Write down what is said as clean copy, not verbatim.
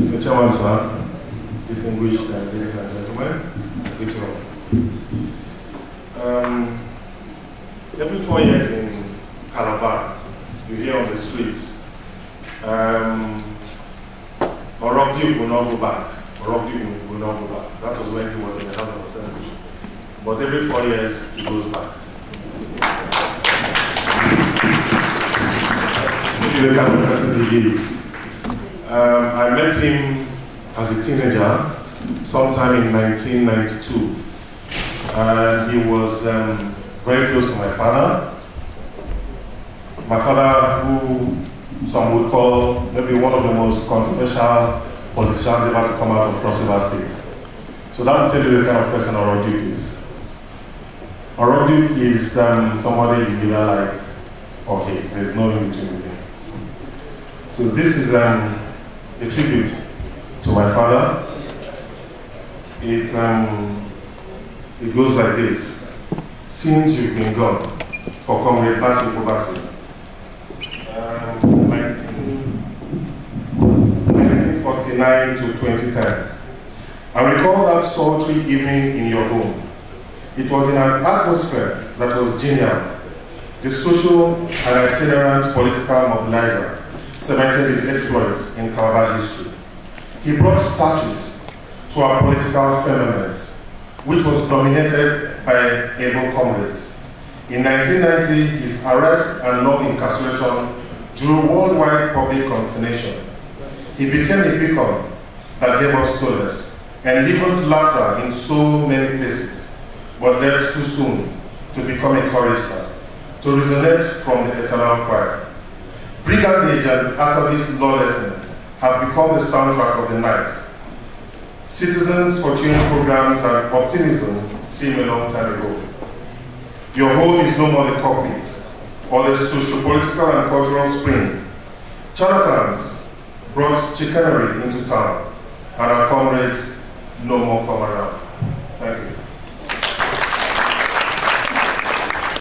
Mr. Chairman, sir, distinguished ladies and gentlemen, good morning. Every 4 years in Calabar, you hear on the streets, Orokdiuk will not go back. Orokdiuk will not go back. That was when he was in the House of Assembly. But every 4 years, he goes back. Maybe the kind of person he is. I met him as a teenager, sometime in 1992. And he was very close to my father. My father, who some would call maybe one of the most controversial politicians ever to come out of Cross River State. So that will tell you the kind of person Orokdiuk is. Orokdiuk is somebody you either like or hate. There's no in between with him. So this is a tribute to my father. It goes like this. Since you've been gone, for Comrade Basi Obasi, 1949 to 2010. I recall that sultry evening in your home. It was in an atmosphere that was genial. The social and itinerant political mobilizer cemented his exploits in Calabar history. He brought stasis to our political firmament, which was dominated by able comrades. In 1990, his arrest and long incarceration drew worldwide public consternation. He became a beacon that gave us solace and livened laughter in so many places, but left too soon to become a chorister, to resonate from the eternal choir. Brigandage and atavist lawlessness have become the soundtrack of the night. Citizens for Change programs and optimism seem a long time ago. Your home is no more the cockpit or the socio-political and cultural spring. Charlatans brought chicanery into town, and our comrades no more come around.